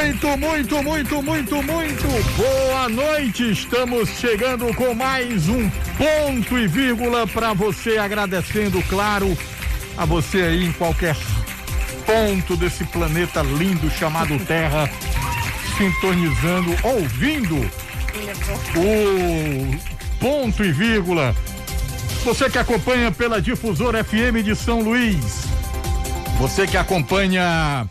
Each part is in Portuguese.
Muito boa noite. Estamos chegando com mais um ponto e vírgula para você, agradecendo, claro, a você aí em qualquer ponto desse planeta lindo chamado Terra, sintonizando, ouvindo o ponto e vírgula. Você que acompanha pela Difusora FM de São Luís, você que acompanha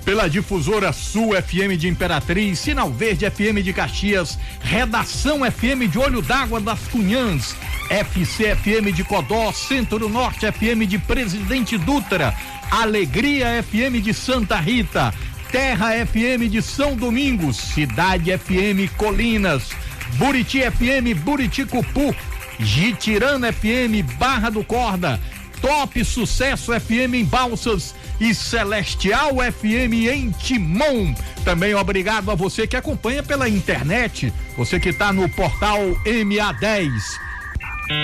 pela Difusora Sul FM de Imperatriz, Sinal Verde FM de Caxias, Redação FM de Olho d'Água das Cunhãs, FC FM de Codó, Centro-Norte FM de Presidente Dutra, Alegria FM de Santa Rita, Terra FM de São Domingos, Cidade FM Colinas, Buriti FM Buriticupu, Jitirana FM Barra do Corda, Top Sucesso FM em Balsas e Celestial FM em Timon. Também obrigado a você que acompanha pela internet, você que está no portal MA10,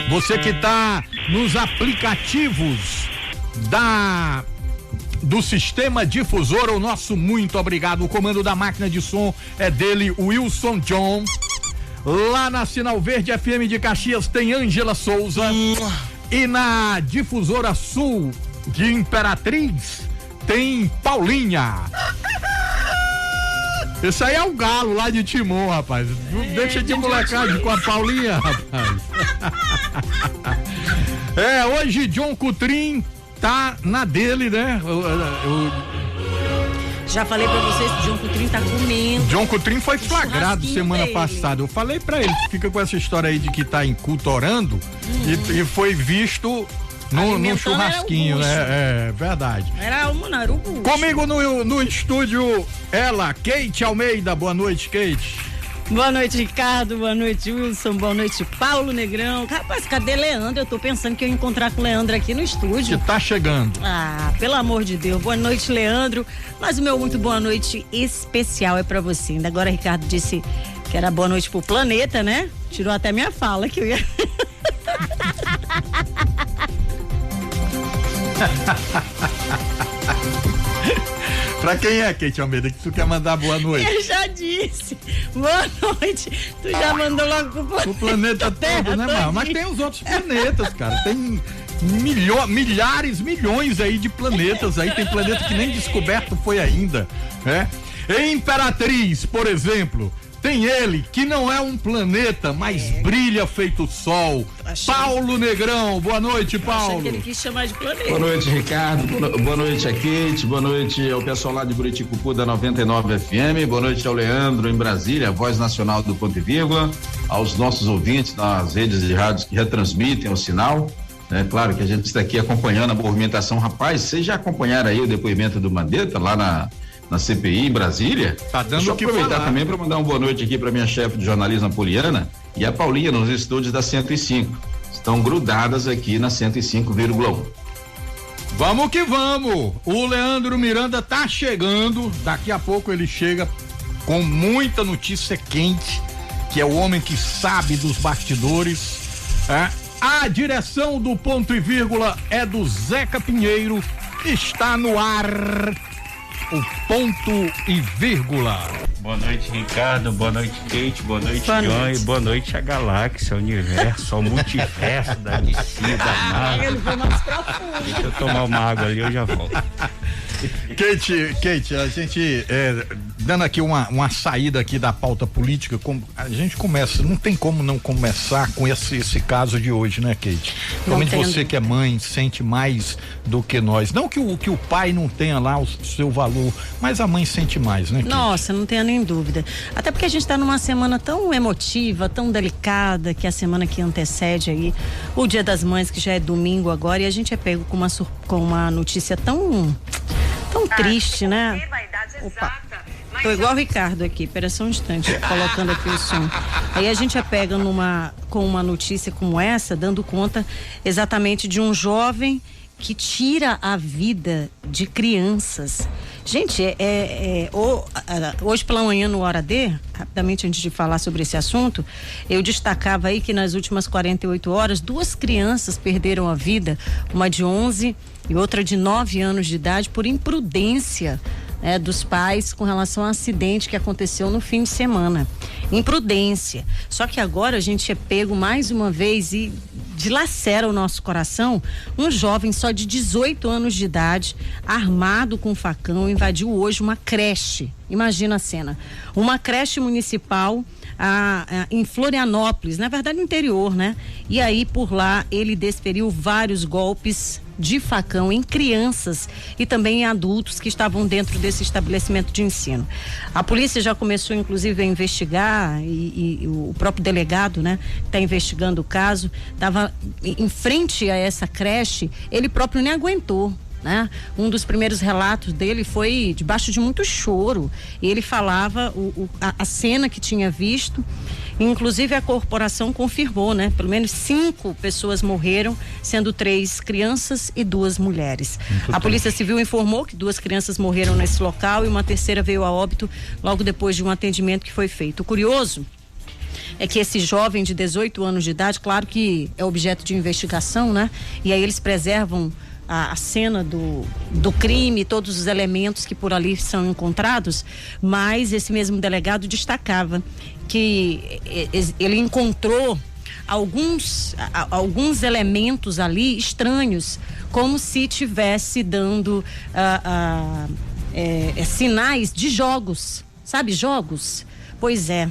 você que está nos aplicativos do Sistema Difusor, o nosso muito obrigado. O comando da máquina de som é dele, Wilson John. Lá na Sinal Verde FM de Caxias tem Ângela Souza. E na Difusora Sul de Imperatriz tem Paulinha. Esse aí é o galo lá de Timon, rapaz. Deixa de molecagem com a Paulinha, rapaz. Hoje John Coutrin tá na dele, né? Já falei pra vocês que John Coutrin tá comendo. John Coutrin foi flagrado semana passada. Eu falei pra ele, fica com essa história aí de que tá em culto orando e foi visto num churrasquinho, né? É verdade. Era o bucho. Comigo no estúdio, ela, Kate Almeida. Boa noite, Kate. Boa noite, Ricardo. Boa noite, Wilson. Boa noite, Paulo Negrão. Rapaz, cadê Leandro? Eu tô pensando que eu ia encontrar com o Leandro aqui no estúdio. Que tá chegando. Ah, pelo amor de Deus. Boa noite, Leandro. Mas o meu muito boa noite especial é pra você. Ainda agora, Ricardo disse que era boa noite pro planeta, né? Tirou até minha fala que eu ia... Pra quem é, Kate Almeida, que tu quer mandar boa noite? Eu já disse. Boa noite. Tu já mandou logo pro planeta todo, né, Mar? Mas tem os outros planetas, cara. Tem milhares, milhões aí de planetas aí. Tem planeta que nem descoberto foi ainda, né? Em Imperatriz, por exemplo, tem ele, que não é um planeta, mas brilha feito sol. Paulo Negrão, boa noite, Paulo. Que ele quis chamar de planeta. Boa noite, Ricardo. Boa noite a Kate. Boa noite ao pessoal lá de Buriticupu da 99 FM. Boa noite ao Leandro em Brasília, a voz nacional do Ponto e Vírgula. Aos nossos ouvintes nas redes de rádios que retransmitem o sinal. É claro que a gente está aqui acompanhando a movimentação. Rapaz, vocês já acompanharam aí o depoimento do Mandetta lá na CPI em Brasília? Tá dando. Deixa eu aproveitar também para mandar uma boa noite aqui para minha chefe de jornalismo, Poliana, e a Paulinha nos estúdios da 105. Estão grudadas aqui na 105,1. Vamos que vamos. O Leandro Miranda tá chegando. Daqui a pouco ele chega com muita notícia quente, que é o homem que sabe dos bastidores. A direção do ponto e vírgula é do Zeca Pinheiro. Está no ar o ponto e vírgula. Boa noite, Ricardo. Boa noite, Kate. Boa noite, John. E boa noite a galáxia, o universo, o multiverso da DC, da Marvel. Ele foi mais profundo. Deixa eu tomar uma água ali, eu já volto. Kate, a gente dando aqui uma saída aqui da pauta política, a gente começa, não tem como não começar com esse caso de hoje, né, Kate? Realmente você que é mãe sente mais do que nós, não que o pai não tenha lá o seu valor, mas a mãe sente mais, né, Kate? Nossa, não tenha nem dúvida, até porque a gente está numa semana tão emotiva, tão delicada, que é a semana que antecede aí o Dia das Mães, que já é domingo agora, e a gente é pego com uma notícia tão triste, né? Opa, tô igual o Ricardo aqui, espera só um instante, colocando aqui o som. Aí a gente é pega com uma notícia como essa, dando conta exatamente de um jovem que tira a vida de crianças. Gente, hoje pela manhã no Hora D, rapidamente antes de falar sobre esse assunto, eu destacava aí que nas últimas 48 horas, 2 crianças perderam a vida, uma de 11 e outra de 9 anos de idade, por imprudência dos pais com relação ao acidente que aconteceu no fim de semana. Imprudência. Só que agora a gente é pego mais uma vez e dilacera o nosso coração. Um jovem só de 18 anos de idade, armado com facão, invadiu hoje uma creche. Imagina a cena. Uma creche municipal em Florianópolis, na verdade no interior, né? E aí por lá ele desferiu vários golpes de facão em crianças e também em adultos que estavam dentro desse estabelecimento de ensino. A polícia já começou inclusive a investigar e o próprio delegado, né, está investigando o caso, estava em frente a essa creche, ele próprio nem aguentou. Né? Um dos primeiros relatos dele foi debaixo de muito choro. E ele falava a cena que tinha visto. Inclusive a corporação confirmou, né? Pelo menos 5 pessoas morreram, sendo 3 crianças e 2 mulheres. A Polícia Civil informou que 2 crianças morreram nesse local e uma terceira veio a óbito logo depois de um atendimento que foi feito. O curioso é que esse jovem de 18 anos de idade, claro que é objeto de investigação, né? E aí eles preservam a cena do crime, todos os elementos que por ali são encontrados, mas esse mesmo delegado destacava que ele encontrou alguns elementos ali estranhos, como se tivesse dando sinais de jogos, sabe, jogos? Pois é.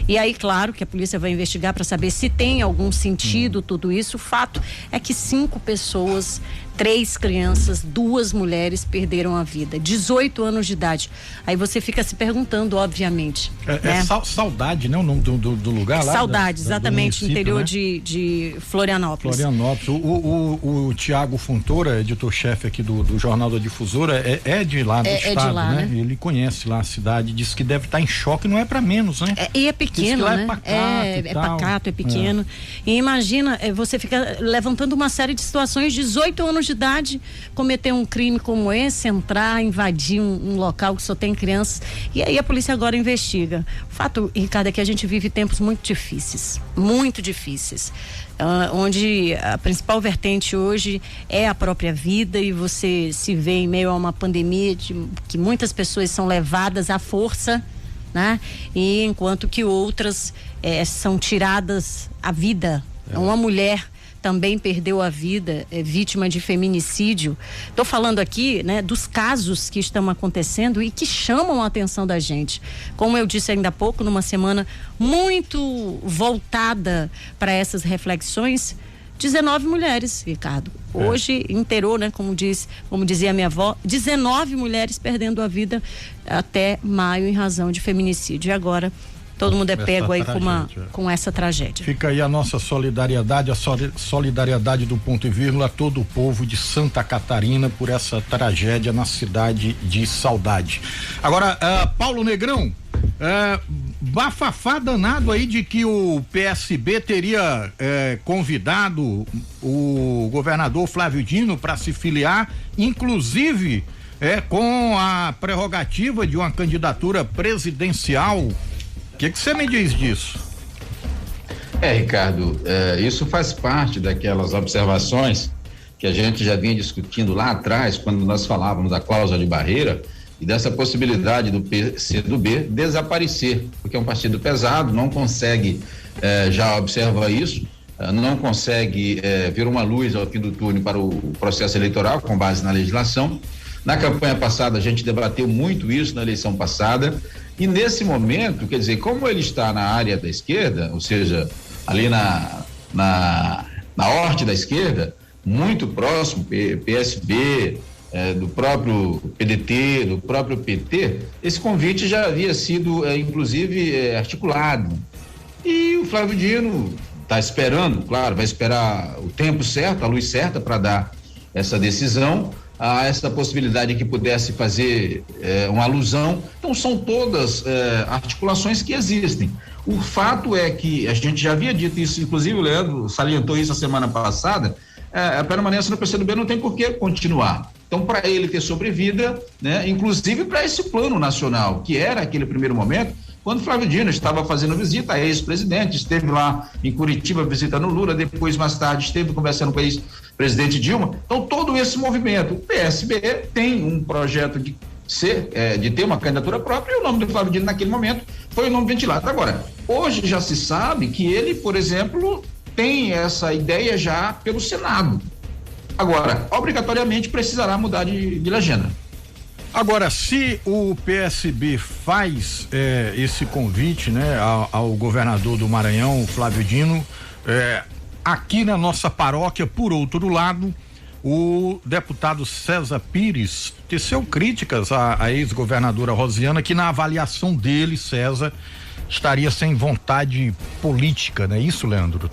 E aí, claro, que a polícia vai investigar para saber se tem algum sentido tudo isso. O fato é que 5 pessoas, 3 crianças, 2 mulheres perderam a vida, 18 anos de idade. Aí você fica se perguntando, obviamente. Saudade, né? O nome do lugar lá? Saudade, exatamente, interior, né? de Florianópolis. O Tiago Fontoura, editor-chefe aqui do Jornal da Difusora, é de lá do estado, de lá, né? Ele conhece lá a cidade, diz que deve estar em choque, não é para menos, né? E é pequeno, né? É pacato, é pequeno. E imagina, você fica levantando uma série de situações, 18 anos de idade, cometer um crime como esse, entrar, invadir um local que só tem crianças, e aí a polícia agora investiga. O fato, Ricardo, é que a gente vive tempos muito difíceis, onde a principal vertente hoje é a própria vida, e você se vê em meio a uma pandemia que muitas pessoas são levadas à força, né? E enquanto que outras são tiradas a vida. Uma mulher também perdeu a vida, vítima de feminicídio. Estou falando aqui, né, dos casos que estão acontecendo e que chamam a atenção da gente. Como eu disse ainda há pouco, numa semana muito voltada para essas reflexões, 19 mulheres, Ricardo. Hoje inteirou, né? Como dizia a minha avó, 19 mulheres perdendo a vida até maio em razão de feminicídio. E agora todo mundo é pego aí com essa tragédia. Fica aí a nossa solidariedade, a solidariedade do ponto e vírgula a todo o povo de Santa Catarina por essa tragédia na cidade de Saudade. Agora, Paulo Negrão, bafafá danado aí de que o PSB teria convidado o governador Flávio Dino para se filiar, inclusive com a prerrogativa de uma candidatura presidencial. O que você me diz disso? Ricardo, isso faz parte daquelas observações que a gente já vinha discutindo lá atrás, quando nós falávamos da cláusula de barreira e dessa possibilidade do PCdoB desaparecer, porque é um partido pesado, não consegue, já observa isso, não consegue ver uma luz ao fim do túnel para o processo eleitoral com base na legislação. Na campanha passada a gente debateu muito isso, na eleição passada, e nesse momento, quer dizer, como ele está na área da esquerda, ou seja, ali na horte da esquerda, muito próximo, PSB, do próprio PDT, do próprio PT, esse convite já havia sido, inclusive, articulado. E o Flávio Dino está esperando, claro, vai esperar o tempo certo, a luz certa para dar essa decisão, a essa possibilidade que pudesse fazer uma alusão. Então são todas articulações que existem. O fato é que a gente já havia dito isso, inclusive o Leandro salientou isso a semana passada, a permanência no PCdoB não tem por que continuar. Então, para ele ter sobrevida, né, inclusive para esse plano nacional, que era aquele primeiro momento, quando Flávio Dino estava fazendo visita a ex-presidente, esteve lá em Curitiba visitando Lula, depois, mais tarde, esteve conversando com a ex-presidente Dilma. Então, todo esse movimento, o PSB tem um projeto de de ter uma candidatura própria, e o nome do Flávio Dino naquele momento foi o nome ventilado. Agora, hoje já se sabe que ele, por exemplo, tem essa ideia já pelo Senado. Agora, obrigatoriamente precisará mudar de legenda. Agora, se o PSB faz esse convite, né, ao governador do Maranhão, Flávio Dino, aqui na nossa paróquia, por outro lado, o deputado César Pires teceu críticas à ex-governadora Rosiana, que na avaliação dele, César, estaria sem vontade política, não é isso, Leandro?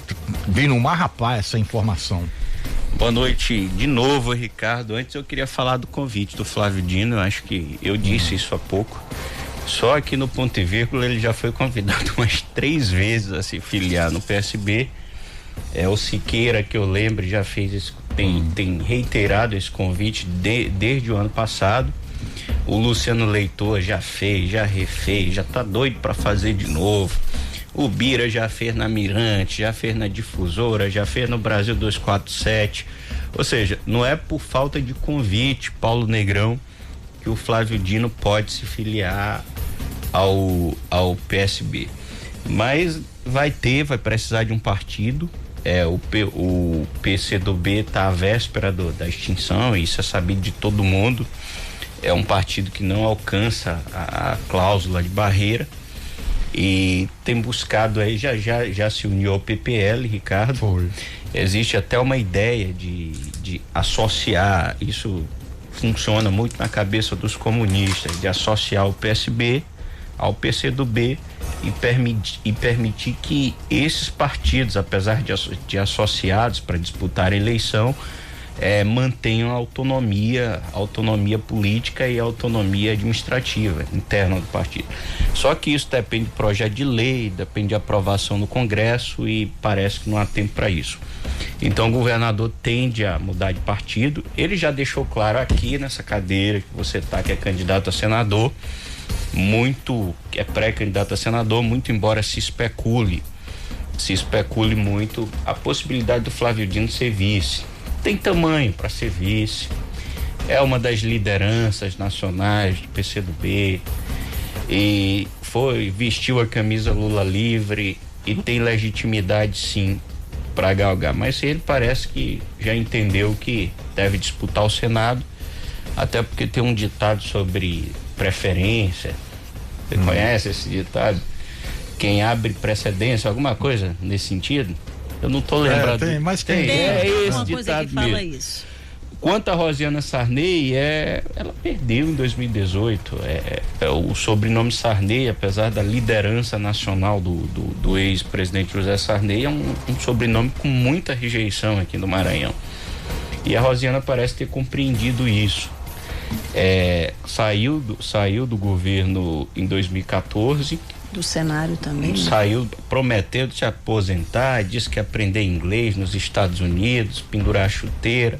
Vem no mar, rapaz, essa informação. Boa noite de novo, Ricardo. Antes eu queria falar do convite do Flávio Dino, eu acho que eu disse isso há pouco. Só aqui no Ponto e Vírgula ele já foi convidado umas 3 vezes a se filiar no PSB. O Siqueira, que eu lembro, já fez esse, tem reiterado esse convite desde o ano passado. O Luciano Leitor já fez, já refez, já tá doido para fazer de novo. O Bira já fez na Mirante, já fez na Difusora, já fez no Brasil 247. Ou seja, não é por falta de convite, Paulo Negrão, que o Flávio Dino pode se filiar ao PSB. Mas vai precisar de um partido. O PCdoB está à véspera da extinção, isso é sabido de todo mundo. É um partido que não alcança a cláusula de barreira. E tem buscado aí, já se uniu ao PPL, Ricardo. Foi. Existe até uma ideia de associar, isso funciona muito na cabeça dos comunistas, de associar o PSB ao PCdoB e permitir que esses partidos, apesar de associados para disputar a eleição, mantenham a autonomia política e autonomia administrativa interna do partido. Só que isso depende de projeto de lei, depende de aprovação no Congresso e parece que não há tempo para isso. Então o governador tende a mudar de partido. Ele já deixou claro aqui nessa cadeira que você está, que é candidato a senador, que é pré-candidato a senador, muito embora se especule muito a possibilidade do Flávio Dino ser vice. Tem tamanho para ser vice, é uma das lideranças nacionais do PCdoB e vestiu a camisa Lula livre e tem legitimidade sim para galgar, mas ele parece que já entendeu que deve disputar o Senado, até porque tem um ditado sobre preferência. Você conhece esse ditado? Quem abre precedência, alguma coisa nesse sentido? Eu não tô lembrando. Tem esse uma coisa que fala mesmo. Isso. Quanto a Rosiana Sarney, ela perdeu em 2018. O sobrenome Sarney, apesar da liderança nacional do ex-presidente José Sarney, é um sobrenome com muita rejeição aqui no Maranhão. E a Rosiana parece ter compreendido isso. Saiu do governo em 2014. Do cenário também. Saiu prometendo se aposentar, disse que ia aprender inglês nos Estados Unidos, pendurar a chuteira.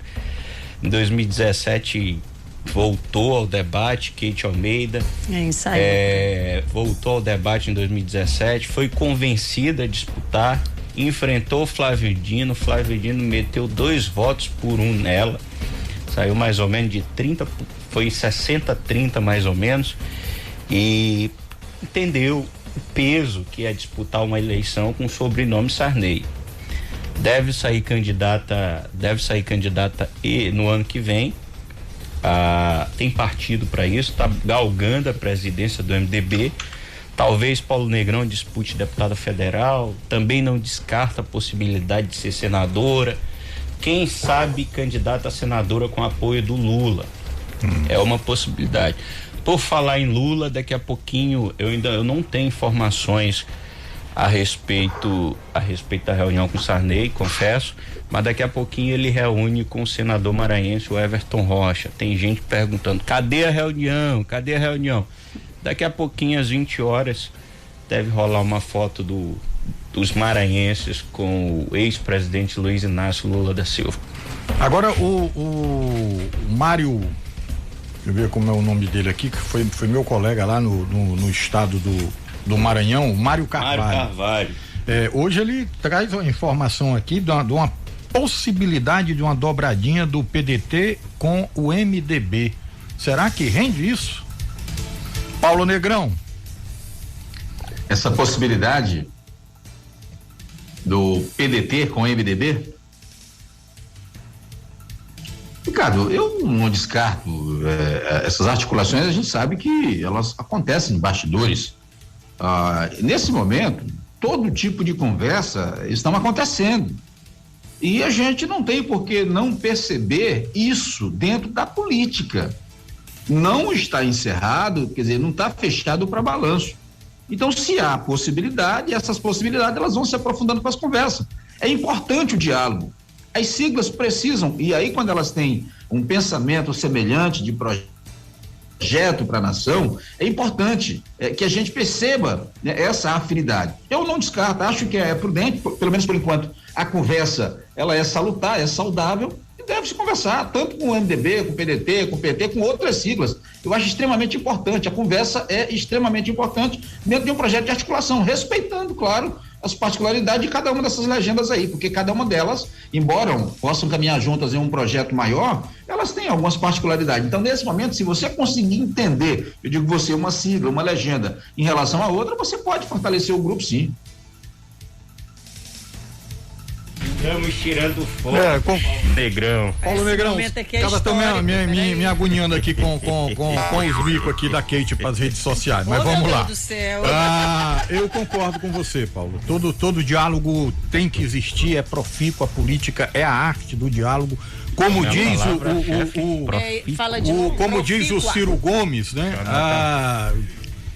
Em 2017 voltou ao debate, Kate Almeida. Voltou ao debate em 2017, foi convencida a disputar, enfrentou Flávio Dino. Flávio Dino meteu 2 votos por 1 nela. Saiu mais ou menos de 30, foi 60-30 mais ou menos. E entendeu o peso que é disputar uma eleição com o sobrenome Sarney. Deve sair candidata no ano que vem. Tem partido para isso, está galgando a presidência do MDB. Talvez Paulo Negrão dispute deputada federal, também não descarta a possibilidade de ser senadora. Quem sabe candidata a senadora com apoio do Lula. É uma possibilidade. Por falar em Lula, daqui a pouquinho eu não tenho informações a respeito da reunião com Sarney, confesso, mas daqui a pouquinho ele reúne com o senador maranhense, o Everton Rocha. Tem gente perguntando, cadê a reunião? Daqui a pouquinho, às 20 horas, deve rolar uma foto dos maranhenses com o ex-presidente Luiz Inácio Lula da Silva. Agora o Mário, deixa eu ver como é o nome dele aqui, que foi meu colega lá no estado do Maranhão, Mário Carvalho. Hoje ele traz uma informação aqui de uma possibilidade de uma dobradinha do PDT com o MDB. Será que rende isso? Paulo Negrão. Essa possibilidade do PDT com MDB, Ricardo, eu não descarto essas articulações. A gente sabe que elas acontecem em bastidores. Nesse momento, todo tipo de conversa estão acontecendo e a gente não tem por que não perceber isso dentro da política. Não está encerrado, quer dizer, não está fechado para balanço. Então, se há possibilidade, essas possibilidades elas vão se aprofundando com as conversas. É importante o diálogo. As siglas precisam, e aí quando elas têm um pensamento semelhante de projeto para a nação, é importante que a gente perceba, né, essa afinidade. Eu não descarto, acho que é prudente, pelo menos por enquanto, a conversa ela é salutar, é saudável, e deve se conversar, tanto com o MDB, com o PDT, com o PT, com outras siglas. Eu acho extremamente importante, a conversa é extremamente importante dentro de um projeto de articulação, respeitando, claro, as particularidades de cada uma dessas legendas aí, porque cada uma delas, embora possam caminhar juntas em um projeto maior, elas têm algumas particularidades. Então, nesse momento, se você conseguir entender, eu digo você, uma sigla, uma legenda em relação a outra, você pode fortalecer o grupo, sim. Estamos tirando foto. Negrão. Paulo Negrão, cada estão me agoniando aqui com os micos aqui da Kate para as redes sociais, mas vamos lá. Deus do céu. Eu concordo com você, Paulo. Todo diálogo tem que existir, é profícuo, a política é a arte do diálogo. Como diz como diz o Ciro Gomes, né?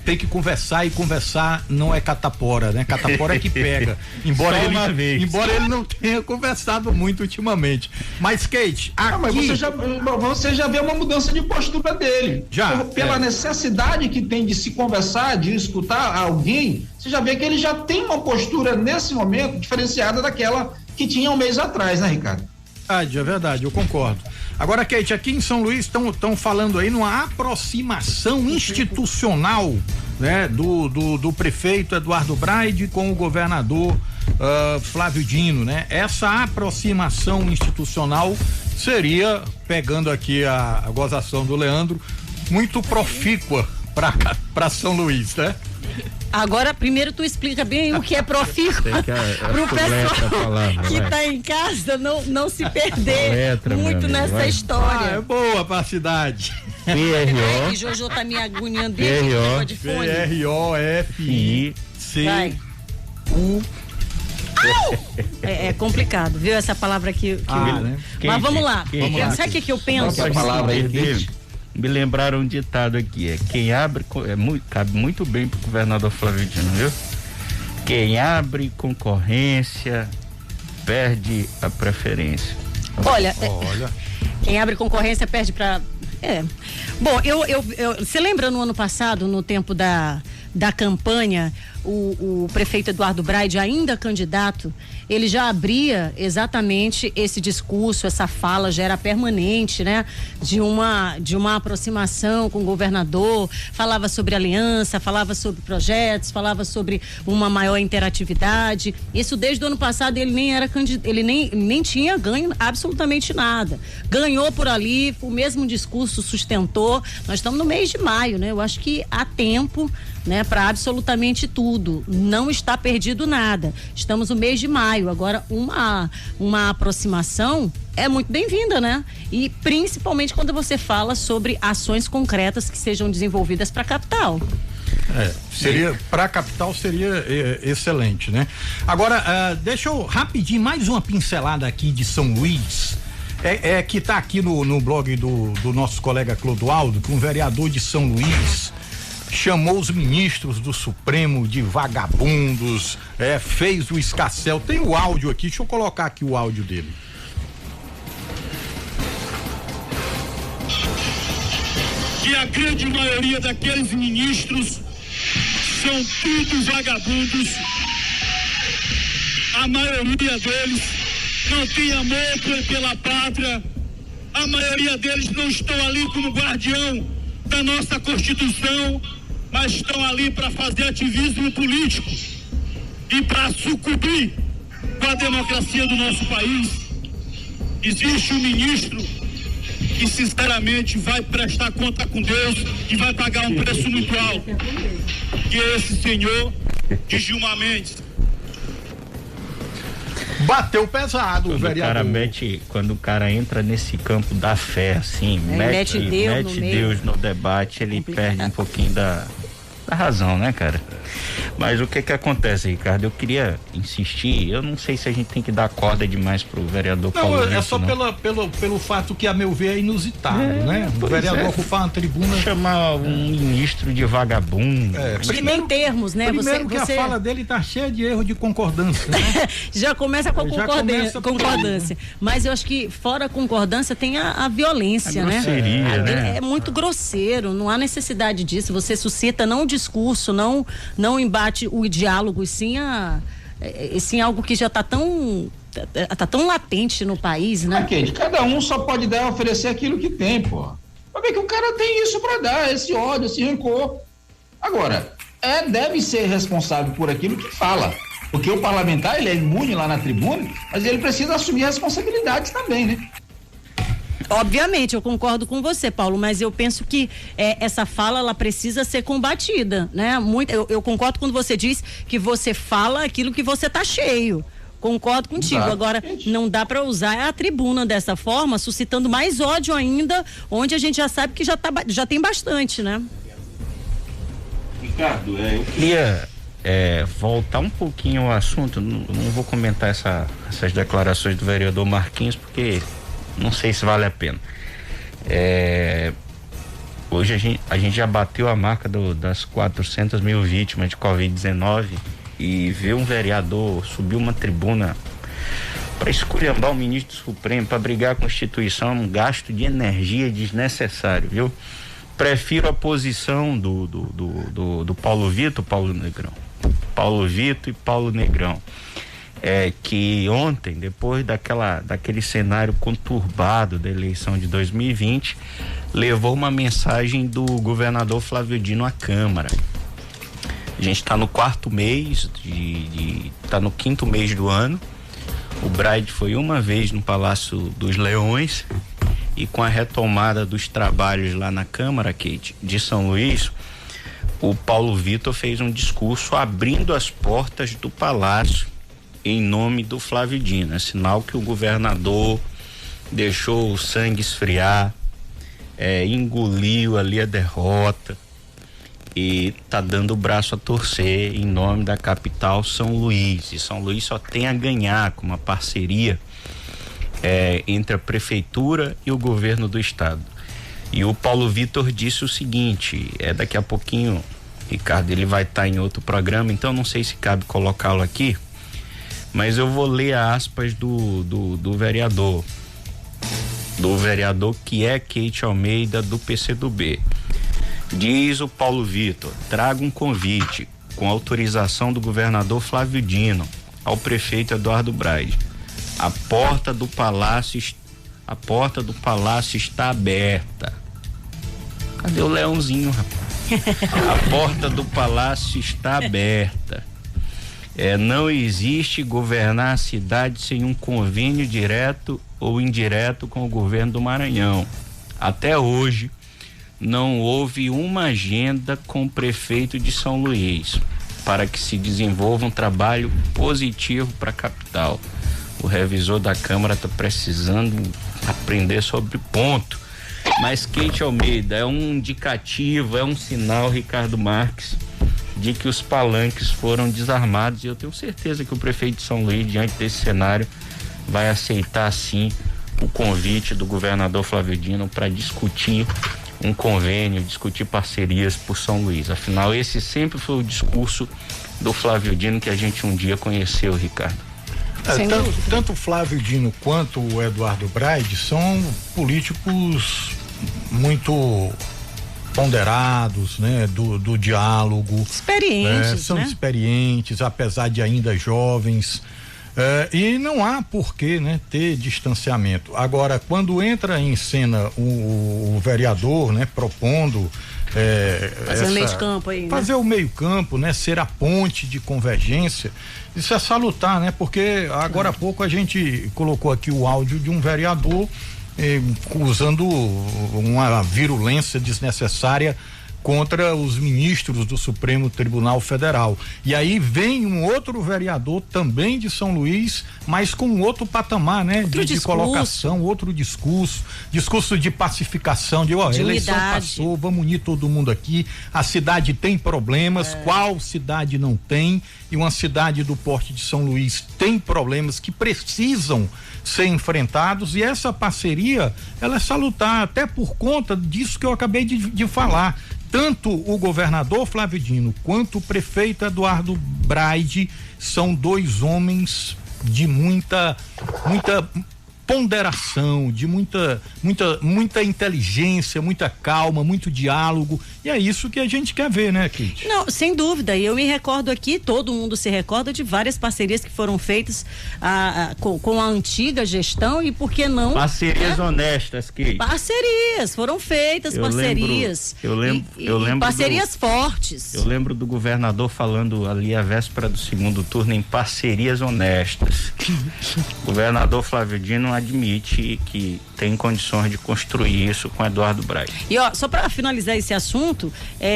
Tem que conversar, e conversar não é catapora, né? Catapora é que pega. Embora ele não tenha conversado muito ultimamente. Mas, Kate, aqui... mas você já vê uma mudança de postura dele. Pela necessidade que tem de se conversar, de escutar alguém, você já vê que ele já tem uma postura, nesse momento, diferenciada daquela que tinha um mês atrás, né, Ricardo? É verdade, eu concordo. Agora, Kate, aqui em São Luís estão falando aí numa aproximação institucional, né, do prefeito Eduardo Braide com o governador Flávio Dino, né? Essa aproximação institucional seria, pegando aqui a gozação do Leandro, muito profícua para São Luís, né? Agora, primeiro tu explica bem o que é profícuo pro pessoal que tá em casa não se perder muito nessa história. É boa pra cidade. PRO. Que Jojo tá me agoniando desde de fone. PROFICU. É complicado, viu? Essa palavra aqui. Né? Mas vamos lá. Sabe o que eu penso? Essa palavra aí dele. Me lembraram um ditado aqui, quem abre, cabe muito bem pro governador Flávio Dino, viu? Quem abre concorrência perde a preferência. Olha. Quem abre concorrência perde pra... Bom, você lembra no ano passado, no tempo da campanha, o prefeito Eduardo Braide, ainda candidato, ele já abria exatamente esse discurso, essa fala já era permanente, né? De uma aproximação com o governador, falava sobre aliança, falava sobre projetos, falava sobre uma maior interatividade. Isso desde o ano passado ele nem era candidato, ele nem tinha ganho absolutamente nada. Ganhou por ali, o mesmo discurso sustentou. Nós estamos no mês de maio, né? Eu acho que há tempo, né, para absolutamente tudo. Não está perdido nada. Estamos no mês de maio. Agora, uma aproximação é muito bem-vinda, né? E principalmente quando você fala sobre ações concretas que sejam desenvolvidas para a capital. Para a capital seria excelente, né? Agora, deixa eu rapidinho mais uma pincelada aqui de São Luís. Que está aqui no blog do nosso colega Clodoaldo, que um vereador de São Luís chamou os ministros do Supremo de vagabundos, fez o escarcéu. Tem o áudio aqui, deixa eu colocar aqui o áudio dele. Que a grande maioria daqueles ministros são todos vagabundos. A maioria deles não tem amor pela pátria. A maioria deles não estão ali como guardião da nossa Constituição, mas estão ali para fazer ativismo político e para sucumbir com a democracia do nosso país. Existe um ministro que sinceramente vai prestar conta com Deus e vai pagar um preço muito alto, que é esse senhor de Gilmar Mendes. Bateu pesado o vereador. Quando o cara entra nesse campo da fé, assim, mete Deus no debate, ele perde um pouquinho da razão, né, cara? Mas o que acontece, Ricardo? Eu queria insistir, eu não sei se a gente tem que dar corda demais pro vereador Paulo Vitor. Não, é só pelo fato que, a meu ver, é inusitado, né? O vereador ocupar uma tribuna... Chamar um ministro de vagabundo. Primeiro, tem termos, né? Primeiro que a fala dele tá cheia de erro de concordância, né? Já começa com a concordância. Mas eu acho que fora a concordância tem a violência, né? Grosseria, né? É muito grosseiro, não há necessidade disso. Você suscita não o discurso, não embate o diálogo, e sim algo que já tá tão latente no país, né? Kate, cada um só pode oferecer aquilo que tem, pô. Pra ver que o cara tem isso pra dar, esse ódio, esse rancor. Agora, deve ser responsável por aquilo que fala, porque o parlamentar, ele é imune lá na tribuna, mas ele precisa assumir responsabilidades também, né? Obviamente, eu concordo com você, Paulo, mas eu penso que essa fala, ela precisa ser combatida, né? Eu concordo quando você diz que você fala aquilo que você tá cheio. Concordo contigo. Exato. Agora, não dá para usar a tribuna dessa forma, suscitando mais ódio ainda, onde a gente já sabe que já tem bastante, né? Ricardo, eu queria voltar um pouquinho ao assunto, não vou comentar essas declarações do vereador Marquinhos, porque não sei se vale a pena. Hoje a gente já bateu a marca das 400 mil vítimas de Covid-19, e ver um vereador subir uma tribuna para esculhambar o ministro do Supremo, para brigar com a Constituição, um gasto de energia desnecessário, viu? Prefiro a posição do Paulo Vitor, Paulo Vitor e Paulo Negrão. Que ontem, depois daquele cenário conturbado da eleição de 2020, levou uma mensagem do governador Flávio Dino à Câmara. A gente está no 4º mês, está no 5º mês do ano. O Braide foi uma vez no Palácio dos Leões, e com a retomada dos trabalhos lá na Câmara, Kate, de São Luís, o Paulo Vitor fez um discurso abrindo as portas do Palácio em nome do Flávio Dino. É sinal que o governador deixou o sangue esfriar, engoliu ali a derrota e tá dando o braço a torcer em nome da capital São Luís. E São Luís só tem a ganhar com uma parceria entre a prefeitura e o governo do estado. E o Paulo Vitor disse o seguinte, daqui a pouquinho, Ricardo, ele vai estar em outro programa, então não sei se cabe colocá-lo aqui, mas eu vou ler aspas do vereador que é Kate Almeida, do PCdoB. Diz o Paulo Vitor: trago um convite com autorização do governador Flávio Dino ao prefeito Eduardo Braide. A porta do palácio está aberta. Cadê o leãozinho, rapaz? A porta do palácio está aberta. Não existe governar a cidade sem um convênio direto ou indireto com o governo do Maranhão. Até hoje, não houve uma agenda com o prefeito de São Luís para que se desenvolva um trabalho positivo para a capital. O revisor da Câmara está precisando aprender sobre o ponto. Mas Kate Almeida, é um indicativo, é um sinal, Ricardo Marques, de que os palanques foram desarmados, e eu tenho certeza que o prefeito de São Luís, diante desse cenário, vai aceitar sim o convite do governador Flávio Dino para discutir um convênio, discutir parcerias por São Luís. Afinal, esse sempre foi o discurso do Flávio Dino que a gente um dia conheceu, Ricardo. Tanto o Flávio Dino quanto o Eduardo Braide são políticos muito ponderados, né? Do diálogo. Experientes, são experientes, apesar de ainda jovens. E não há porquê, né, ter distanciamento. Agora, quando entra em cena o vereador, né, propondo fazer o meio de campo aí, fazer o meio campo, né, ser a ponte de convergência, isso é salutar, né, porque agora há pouco a gente colocou aqui o áudio de um vereador usando uma virulência desnecessária contra os ministros do Supremo Tribunal Federal. E aí vem um outro vereador também de São Luís, mas com outro patamar, né? De colocação, outro discurso de pacificação, de eleição passou, vamos unir todo mundo aqui, a cidade tem problemas, qual cidade não tem? E uma cidade do porte de São Luís tem problemas que precisam ser enfrentados, e essa parceria, ela é salutar, até por conta disso que eu acabei de falar. Tanto o governador Flávio Dino quanto o prefeito Eduardo Braide são dois homens de muita ponderação, de muita inteligência, muita calma, muito diálogo, e é isso que a gente quer ver, né, Kate? Não, sem dúvida, e eu me recordo aqui, todo mundo se recorda de várias parcerias que foram feitas com a antiga gestão, e por que não... Parcerias honestas, Kate. Parcerias, foram feitas parcerias. Eu lembro parcerias fortes. Eu lembro do governador falando ali a véspera do segundo turno em parcerias honestas. O governador Flávio Dino admite que tem condições de construir isso com Eduardo Braide. E só para finalizar esse assunto,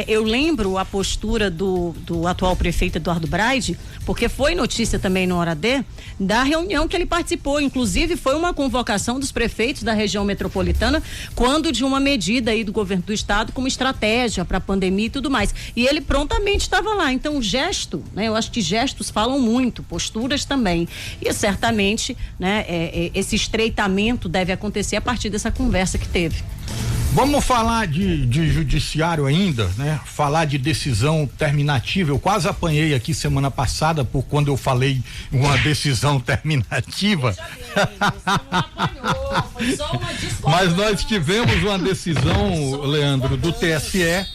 eu lembro a postura do atual prefeito Eduardo Braide, porque foi notícia também no Hora D, da reunião que ele participou, inclusive foi uma convocação dos prefeitos da região metropolitana, quando de uma medida aí do governo do estado como estratégia para a pandemia e tudo mais, e ele prontamente estava lá. Então o gesto, né, eu acho que gestos falam muito, posturas também, e certamente, né, esse estreitamento deve acontecer a partir dessa conversa que teve. Vamos falar de judiciário ainda, né? Falar de decisão terminativa. Eu quase apanhei aqui semana passada por quando eu falei uma decisão terminativa. Você não apanhou, foi só uma discordância. Mas nós tivemos uma decisão, Leandro, do TSE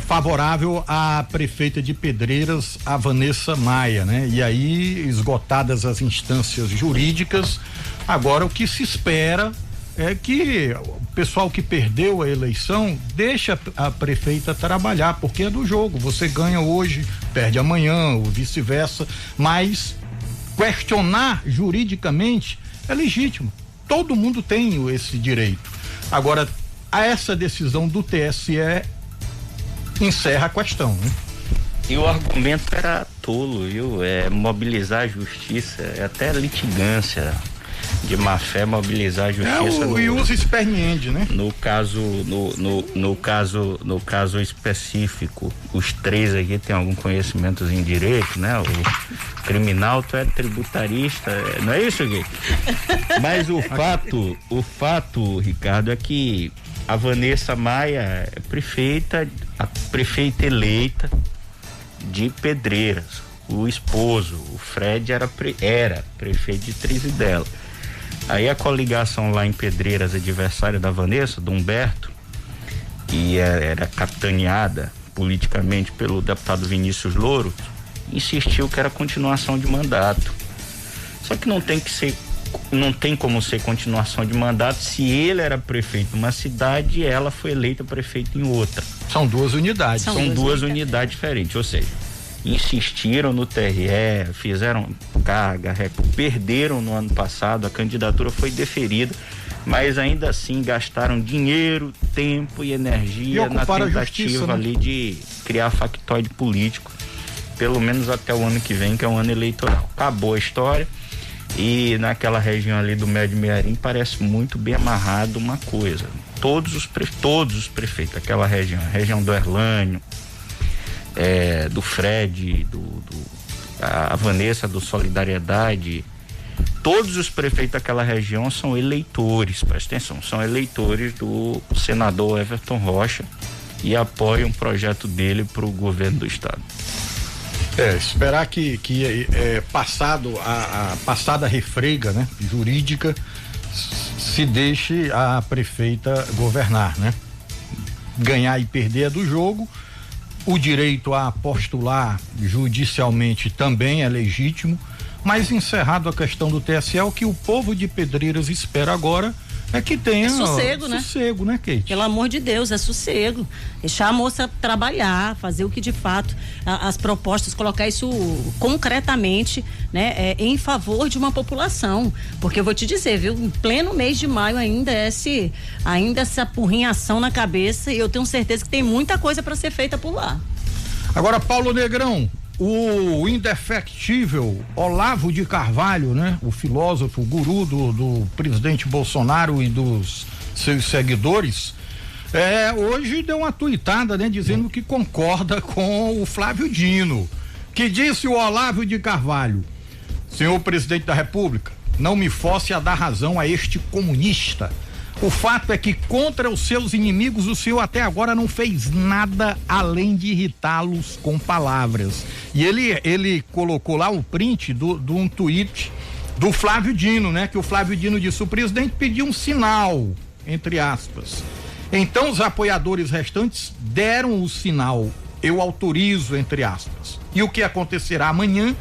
favorável à prefeita de Pedreiras, a Vanessa Maia, né? E aí, esgotadas as instâncias jurídicas, agora o que se espera é que o pessoal que perdeu a eleição deixa a prefeita trabalhar, porque é do jogo, você ganha hoje, perde amanhã, ou vice-versa, mas questionar juridicamente é legítimo, todo mundo tem esse direito. Agora, essa decisão do TSE encerra a questão, né? E o argumento era tolo, viu? Mobilizar a justiça, até litigância de má fé, mobilizar a justiça. O ius esperniendi, né? No caso específico, os três aqui têm algum conhecimento em direito, né? O criminal, tu é tributarista, não é isso, Gui? Mas o fato, Ricardo, é que a Vanessa Maia é a prefeita eleita de Pedreiras. O esposo, o Fred, era prefeito de Trizidela. Aí a coligação lá em Pedreiras, adversária da Vanessa, do Humberto, que era capitaneada politicamente pelo deputado Vinícius Louro, insistiu que era continuação de mandato. Só que não tem como ser continuação de mandato se ele era prefeito numa cidade e ela foi eleita prefeito em outra. São duas unidades. São duas unidades diferentes, ou seja, insistiram no TRE, fizeram carga, perderam no ano passado, a candidatura foi deferida, mas ainda assim gastaram dinheiro, tempo e energia na tentativa justiça, né? Ali de criar factoide político, pelo menos até o ano que vem, que é um ano eleitoral. Acabou a história. E naquela região ali do Médio Mearim parece muito bem amarrado uma coisa. Todos os prefeitos daquela região, a região do Erlânio, do Fred, a Vanessa do Solidariedade, todos os prefeitos daquela região são eleitores, presta atenção, são eleitores do senador Everton Rocha e apoiam o projeto dele para o governo do estado. Esperar que passado a passada refrega, né, jurídica, se deixe a prefeita governar, né? Ganhar e perder é do jogo. O direito a postular judicialmente também é legítimo, mas encerrado a questão do TSE, o que o povo de Pedreiras espera agora É que tem sossego, né, Kate? Pelo amor de Deus, é sossego. Deixar a moça trabalhar, fazer o que de fato as propostas, colocar isso concretamente, né, em favor de uma população. Porque eu vou te dizer, viu, em pleno mês de maio ainda essa porrinhação na cabeça, e eu tenho certeza que tem muita coisa para ser feita por lá. Agora, Paulo Negrão, o indefectível Olavo de Carvalho, né? O filósofo, o guru do presidente Bolsonaro e dos seus seguidores, hoje deu uma tuitada, né? Dizendo que concorda com o Flávio Dino, que disse o Olavo de Carvalho: senhor presidente da República, não me force a dar razão a este comunista. O fato é que contra os seus inimigos o senhor até agora não fez nada além de irritá-los com palavras. E ele colocou lá o print de um tweet do Flávio Dino, né? Que o Flávio Dino disse: o presidente pediu um sinal, entre aspas. Então os apoiadores restantes deram o sinal, eu autorizo, entre aspas. E o que acontecerá amanhã?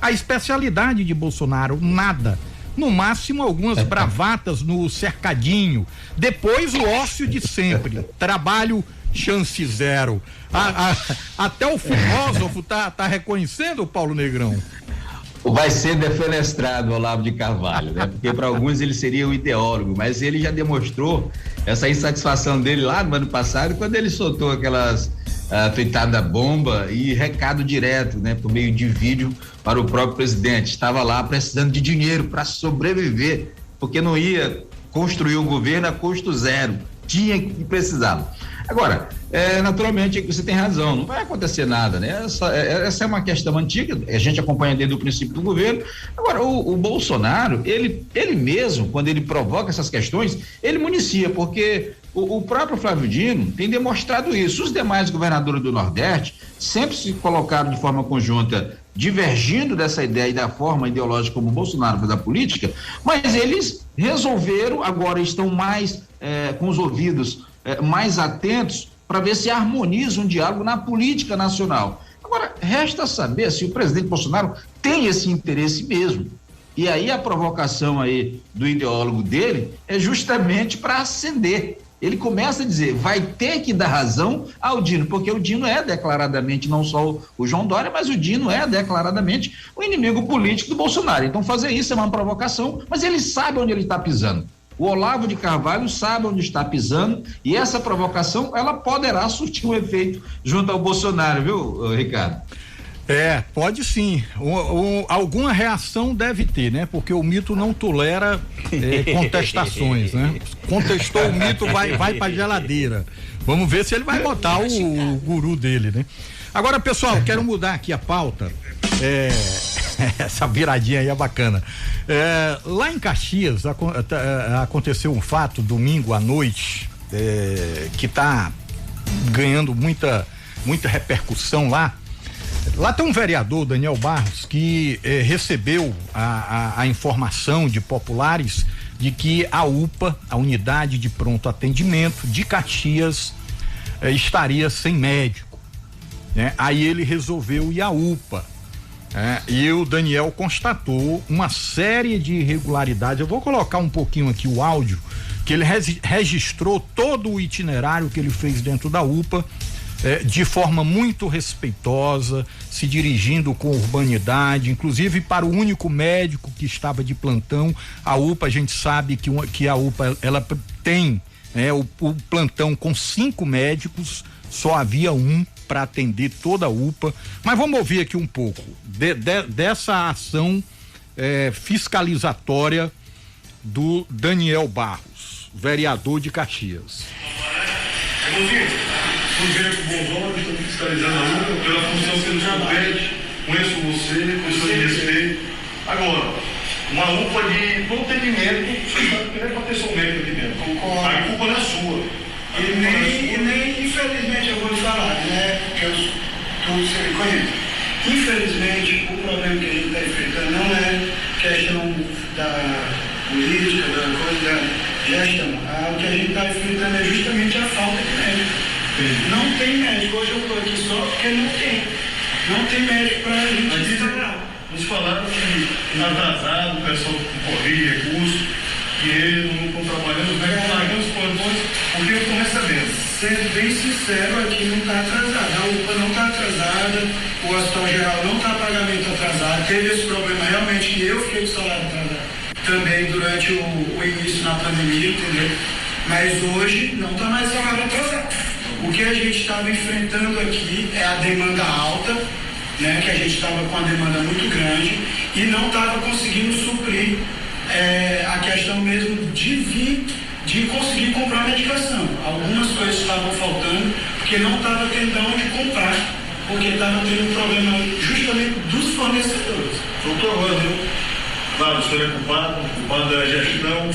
A especialidade de Bolsonaro, nada. No máximo algumas bravatas no cercadinho, depois o ócio de sempre, trabalho chance zero. Até o filósofo tá reconhecendo, Paulo Negrão. Vai ser defenestrado o Olavo de Carvalho, né? Porque para alguns ele seria o ideólogo, mas ele já demonstrou essa insatisfação dele lá no ano passado, quando ele soltou aquelas tuitada bomba e recado direto, né, por meio de vídeo para o próprio presidente. Estava lá precisando de dinheiro para sobreviver, porque não ia construir um governo a custo zero, tinha que precisava. Agora, naturalmente você tem razão, não vai acontecer nada, né? Essa é uma questão antiga, a gente acompanha desde o princípio do governo. Agora, o Bolsonaro, ele mesmo, quando ele provoca essas questões, ele municia, porque o próprio Flávio Dino tem demonstrado isso. Os demais governadores do Nordeste sempre se colocaram de forma conjunta, divergindo dessa ideia e da forma ideológica como o Bolsonaro faz a política, mas eles resolveram, agora estão mais com os ouvidos mais atentos para ver se harmoniza um diálogo na política nacional. Agora, resta saber se o presidente Bolsonaro tem esse interesse mesmo. E aí a provocação aí do ideólogo dele é justamente para acender. Ele começa a dizer, vai ter que dar razão ao Dino, porque o Dino é declaradamente, não só o João Dória, mas o Dino é declaradamente o inimigo político do Bolsonaro. Então fazer isso é uma provocação, mas ele sabe onde ele está pisando. O Olavo de Carvalho sabe onde está pisando, e essa provocação, ela poderá surtir um efeito junto ao Bolsonaro, viu, Ricardo? Pode sim. Alguma reação deve ter, né? Porque o mito não tolera contestações, né? Contestou o mito, vai pra geladeira. Vamos ver se ele vai botar o guru dele, né? Agora, pessoal, quero mudar aqui a pauta. Essa viradinha aí é bacana. Lá em Caxias aconteceu um fato domingo à noite que tá ganhando muita repercussão lá. Lá tem um vereador, Daniel Barros, que recebeu a informação de populares de que a UPA, a Unidade de Pronto Atendimento de Caxias, estaria sem médico, né? Aí ele resolveu ir à UPA, e o Daniel constatou uma série de irregularidades. Eu vou colocar um pouquinho aqui o áudio, que ele registrou todo o itinerário que ele fez dentro da UPA, de forma muito respeitosa, se dirigindo com urbanidade, inclusive para o único médico que estava de plantão. A UPA, a gente sabe que a UPA ela tem o plantão com 5 médicos, só havia um para atender toda a UPA. Mas vamos ouvir aqui um pouco dessa ação fiscalizatória do Daniel Barros, vereador de Caxias. Fui ver com bons olhos, estou fiscalizando a UPA pela função que ele já pede. Conheço você, com seu respeito. Agora, uma UPA de todo atendimento, você sabe que não é para ter só médico aqui dentro. A culpa não é sua. E nem, infelizmente, eu vou te falar, né? Porque eu tudo conheço. Infelizmente, o problema que a gente está enfrentando não é questão da política, da coisa da gestão. O que a gente está enfrentando é justamente a falta de médico. Não tem médico. Hoje eu estou aqui só porque não tem médico para a gente trabalhar. Nos falaram que atrasado, o pessoal corria recurso. dinheiro, não estão trabalhando, largando os plantões, porque estão recebendo. Sendo bem sincero, aqui não está atrasada, a UPA não está atrasada, o Hospital Geral não está pagamento atrasado, teve esse problema realmente que eu fiquei com salário atrasado também durante o início na pandemia, entendeu? Mas hoje não está mais salário atrasado. O que a gente estava enfrentando aqui é a demanda alta, né, que a gente estava com uma demanda muito grande e não estava conseguindo suprir a questão mesmo de conseguir comprar medicação. Algumas coisas estavam faltando porque não estava tendo onde comprar, porque estava tendo um problema justamente dos fornecedores. Doutor Rodrigo, claro, o senhor é culpado da gestão,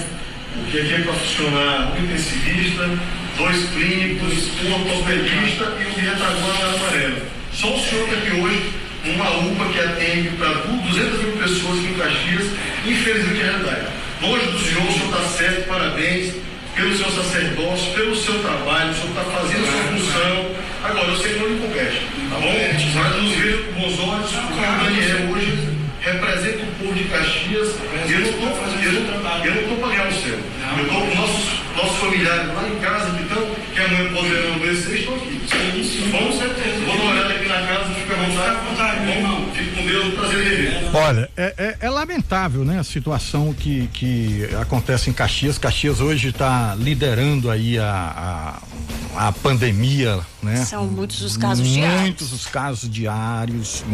porque aqui é para funcionar um intensivista, 2 clínicos, um ortopedista e um de retaguarda amarela. Só o senhor está aqui hoje, uma UPA que atende para 200 mil pessoas aqui em Caxias, infelizmente é realidade. Longe do senhor está certo, parabéns pelo seu sacerdócio, pelo seu trabalho, o senhor está fazendo a sua função. Agora, eu sei que não lhe compete, tá bom? Mas nos vejo com bons olhos, o Daniel hoje representa o povo de Caxias, e eu não estou para ganhar o céu. Eu estou com nossos familiares lá em casa, então, que amanhã poderão ver, vocês estão aqui. Sim, com certeza. Vou dar uma olhada aqui na casa, fica à vontade, meu irmão. Fique com Deus, prazer em rever. Olha, é lamentável, né, a situação que acontece em Caxias. Caxias hoje está liderando aí a pandemia, né? São muitos os casos diários. Muitos os casos diários,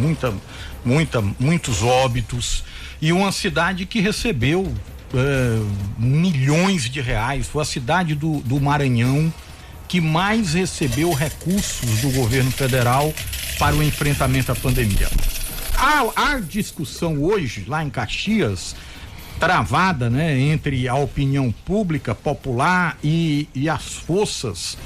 muitos óbitos, e uma cidade que recebeu milhões de reais. Foi a cidade do Maranhão que mais recebeu recursos do governo federal para o enfrentamento à pandemia. Há discussão hoje lá em Caxias, travada, né, entre a opinião pública popular e as forças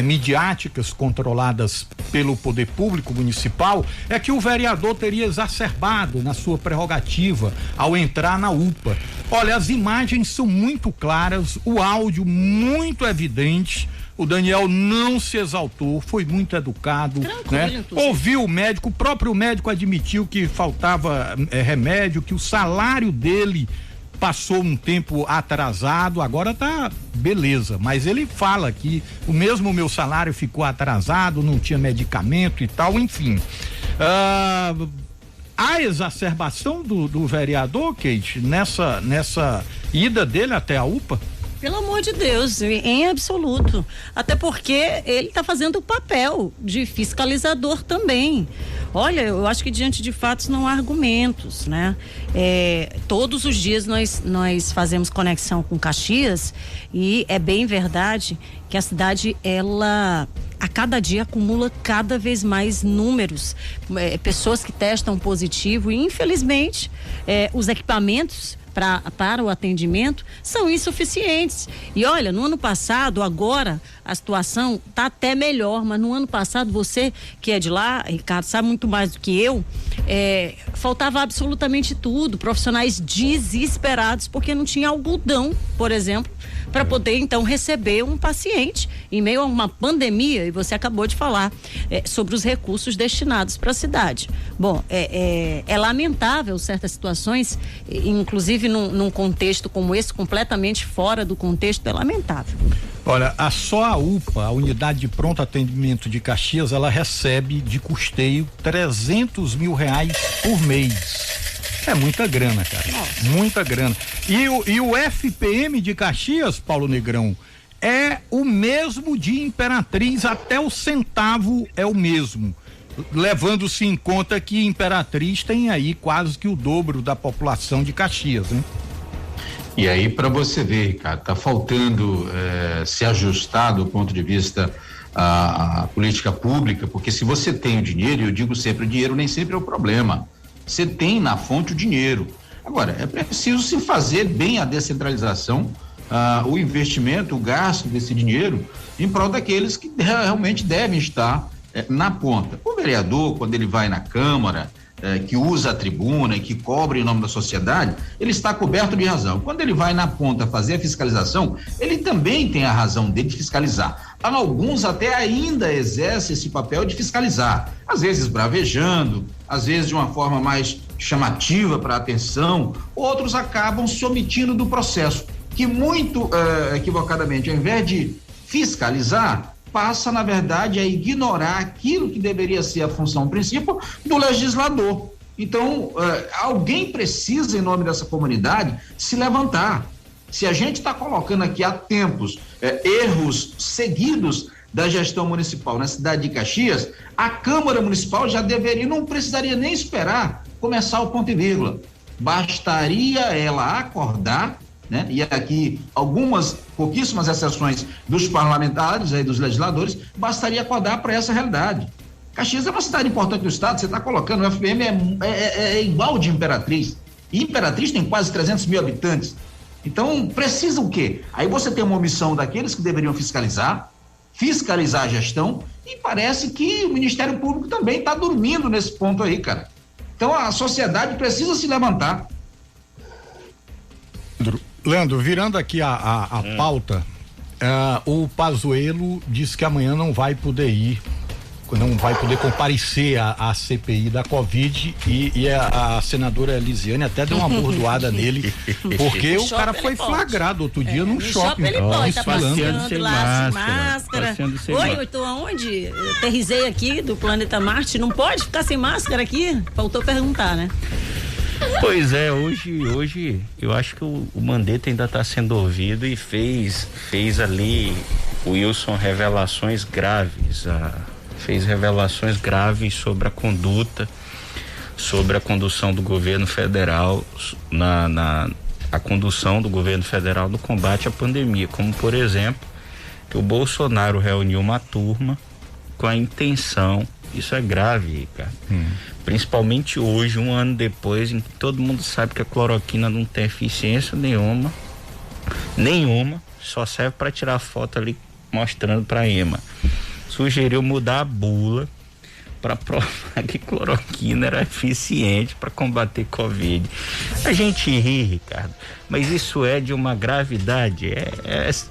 midiáticas controladas pelo poder público municipal, é que o vereador teria exacerbado na sua prerrogativa ao entrar na UPA. Olha, as imagens são muito claras, o áudio muito evidente. O Daniel não se exaltou, foi muito educado, né? Ouviu o médico, o próprio médico admitiu que faltava remédio, que o salário dele passou um tempo atrasado, agora tá beleza, mas ele fala que o meu salário ficou atrasado, não tinha medicamento e tal, enfim. A exacerbação do vereador, Kate, nessa ida dele até a UPA? Pelo amor de Deus, em absoluto. Até porque ele está fazendo o papel de fiscalizador também. Olha, eu acho que diante de fatos não há argumentos, né? Todos os dias nós fazemos conexão com Caxias e é bem verdade que a cidade, ela a cada dia acumula cada vez mais números, pessoas que testam positivo e infelizmente os equipamentos para o atendimento são insuficientes. E olha, no ano passado, agora a situação está até melhor, mas no ano passado, você que é de lá, Ricardo, sabe muito mais do que eu, faltava absolutamente tudo, profissionais desesperados porque não tinha algodão, por exemplo, para poder então receber um paciente em meio a uma pandemia, e você acabou de falar sobre os recursos destinados para a cidade. Bom, é lamentável certas situações, inclusive num contexto como esse, completamente fora do contexto, é lamentável. Olha, só a UPA, a Unidade de Pronto Atendimento de Caxias, ela recebe de custeio R$300 mil por mês. É muita grana, cara. Nossa. Muita grana. E o FPM de Caxias, Paulo Negrão, é o mesmo de Imperatriz, até o centavo é o mesmo. Levando-se em conta que Imperatriz tem aí quase que o dobro da população de Caxias, né? E aí, para você ver, Ricardo, tá faltando se ajustar do ponto de vista a política pública, porque se você tem o dinheiro, eu digo sempre, o dinheiro nem sempre é o problema. Você tem na fonte o dinheiro. Agora, é preciso se fazer bem a descentralização, o investimento, o gasto desse dinheiro em prol daqueles que realmente devem estar na ponta. O vereador, quando ele vai na Câmara, que usa a tribuna e que cobra em nome da sociedade, ele está coberto de razão. Quando ele vai na ponta fazer a fiscalização, ele também tem a razão dele de fiscalizar. Alguns até ainda exercem esse papel de fiscalizar, às vezes bravejando, às vezes de uma forma mais chamativa para a atenção, outros acabam se omitindo do processo. que muito equivocadamente, ao invés de fiscalizar, passa, na verdade, a ignorar aquilo que deveria ser a função, o princípio do legislador. Então, alguém precisa, em nome dessa comunidade, se levantar. Se a gente está colocando aqui há tempos erros seguidos da gestão municipal na cidade de Caxias, a Câmara Municipal já deveria, não precisaria nem esperar começar o ponto e vírgula. Bastaria ela acordar, né? E aqui pouquíssimas exceções dos parlamentares, dos legisladores, bastaria acordar para essa realidade. Caxias é uma cidade importante do estado, você está colocando, o FPM é igual de Imperatriz, e Imperatriz tem quase 300 mil habitantes. Então, precisa o quê? Aí você tem uma omissão daqueles que deveriam fiscalizar a gestão, e parece que o Ministério Público também está dormindo nesse ponto aí, cara. Então, a sociedade precisa se levantar. Leandro, virando aqui a pauta, o Pazuello disse que amanhã não vai poder comparecer à CPI da Covid, e a senadora Elisiane até deu uma bordoada nele, porque o cara foi flagrado outro dia num shopping. Ele pode, tá falando sem máscara. Oi, eu tô aonde? Eu aterrisei aqui do planeta Marte, não pode ficar sem máscara aqui? Faltou perguntar, né? Pois é, hoje eu acho que o Mandetta ainda está sendo ouvido e fez ali, o Wilson, revelações graves, fez revelações graves sobre a conduta, sobre a condução do governo federal, a condução do governo federal no combate à pandemia, como por exemplo, que o Bolsonaro reuniu uma turma com a intenção, isso é grave, Ricardo, principalmente hoje, um ano depois, em que todo mundo sabe que a cloroquina não tem eficiência nenhuma, só serve para tirar foto ali mostrando para a EMA. Sugeriu mudar a bula para provar que cloroquina era eficiente para combater Covid. A gente ri, Ricardo, mas isso é de uma gravidade,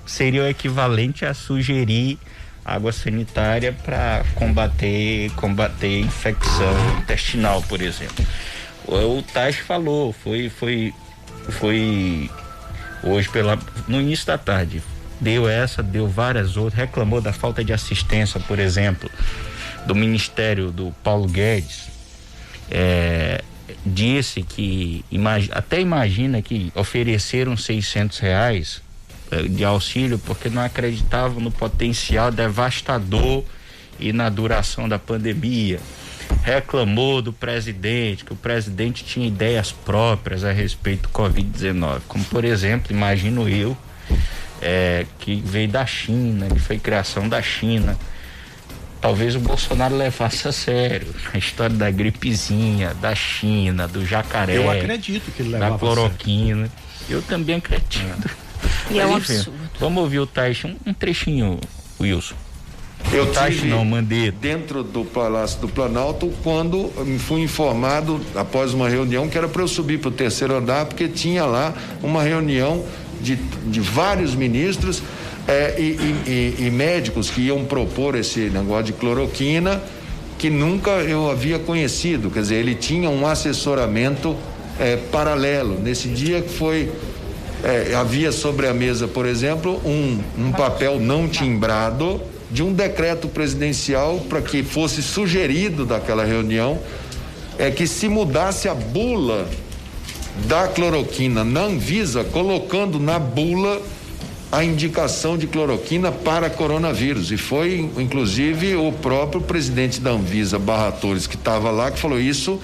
seria o equivalente a sugerir água sanitária para combater infecção intestinal, por exemplo. O Tais falou, foi hoje no início da tarde, deu várias outras, reclamou da falta de assistência, por exemplo, do Ministério do Paulo Guedes, disse que até imagina que ofereceram R$600 de auxílio porque não acreditavam no potencial devastador e na duração da pandemia. Reclamou do presidente, que o presidente tinha ideias próprias a respeito do Covid-19, como por exemplo, imagino eu, que veio da China, que foi criação da China. Talvez o Bolsonaro levasse a sério a história da gripezinha, da China, do jacaré. Eu acredito que ele levava da cloroquina. Eu também acredito. E é um absurdo. Vamos ouvir o Tyson, um trechinho, Wilson. Eu estive dentro do Palácio do Planalto quando me fui informado, após uma reunião, que era para eu subir para o 3º andar, porque tinha lá uma reunião de vários ministros e médicos que iam propor esse negócio de cloroquina, que nunca eu havia conhecido. Quer dizer, ele tinha um assessoramento paralelo. Nesse dia que foi... havia sobre a mesa, por exemplo, um papel não timbrado de um decreto presidencial para que fosse sugerido daquela reunião que se mudasse a bula da cloroquina na Anvisa, colocando na bula a indicação de cloroquina para coronavírus. E foi, inclusive, o próprio presidente da Anvisa, Barra Torres, que estava lá, que falou isso,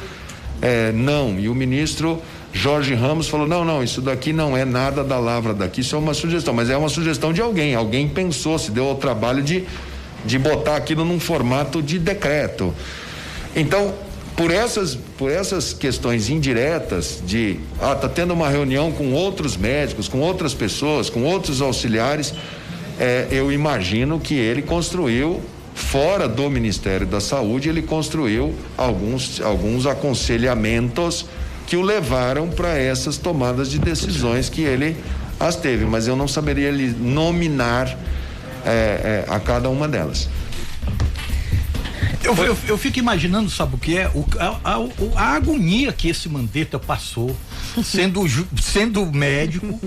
não. E o ministro Jorge Ramos falou, não, isso daqui não é nada da lavra daqui, isso é uma sugestão, mas é uma sugestão de alguém pensou, se deu ao trabalho de botar aquilo num formato de decreto. Então, por essas questões indiretas tá tendo uma reunião com outros médicos, com outras pessoas, com outros auxiliares, eu imagino que ele construiu, fora do Ministério da Saúde, ele construiu alguns aconselhamentos que o levaram para essas tomadas de decisões que ele as teve, mas eu não saberia lhe nominar a cada uma delas. Eu fico imaginando, sabe o que é? A agonia que esse Mandetta passou, sendo médico,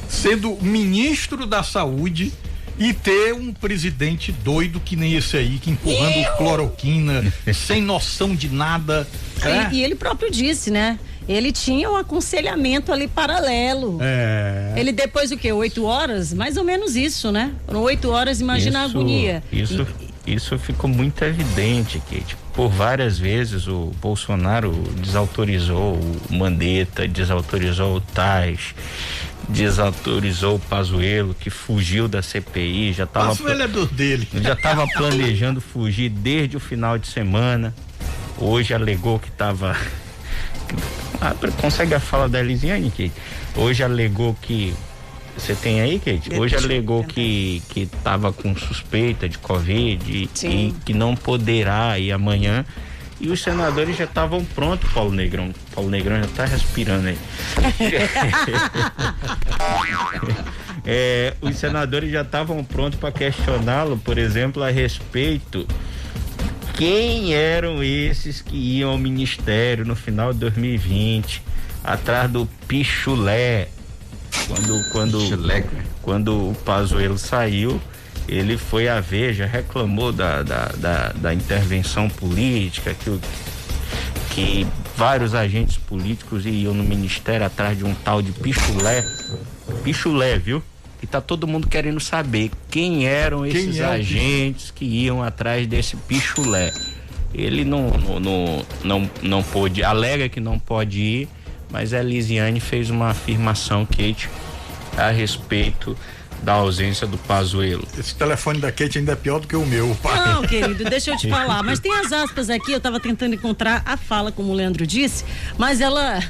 sendo ministro da saúde, e ter um presidente doido que nem esse aí, que empurrando cloroquina, sem noção de nada. E ele próprio disse, né? Ele tinha um aconselhamento ali paralelo. Ele depois do quê? 8 horas? Mais ou menos isso, né? 8 horas, imagina a agonia. Isso ficou muito evidente, Kate. Por várias vezes o Bolsonaro desautorizou o Mandetta, desautorizou o Tais, desautorizou o Pazuello, que fugiu da CPI, já estava planejando fugir desde o final de semana. Hoje alegou que estava... Consegue a fala da Elisiane, Kate? Hoje alegou que... Você tem aí, Kate? Hoje alegou que estava com suspeita de Covid e que não poderá ir amanhã. E os senadores já estavam prontos, Paulo Negrão. Paulo Negrão já está respirando aí. Os senadores já estavam prontos para questioná-lo, por exemplo, a respeito quem eram esses que iam ao ministério no final de 2020, atrás do pichulé. Quando o Pazuello saiu, ele foi à Veja, reclamou da intervenção política, que vários agentes políticos iam no ministério atrás de um tal de pichulé, viu? E tá todo mundo querendo saber quem eram esses agentes que iam atrás desse pichulé. Ele não pôde, alega que não pode ir, mas a Elisiane fez uma afirmação, Kate, a respeito da ausência do Pazuello. Esse telefone da Kate ainda é pior do que o meu, pai. Não, querido, deixa eu te falar, mas tem as aspas aqui, eu tava tentando encontrar a fala, como o Leandro disse, mas ela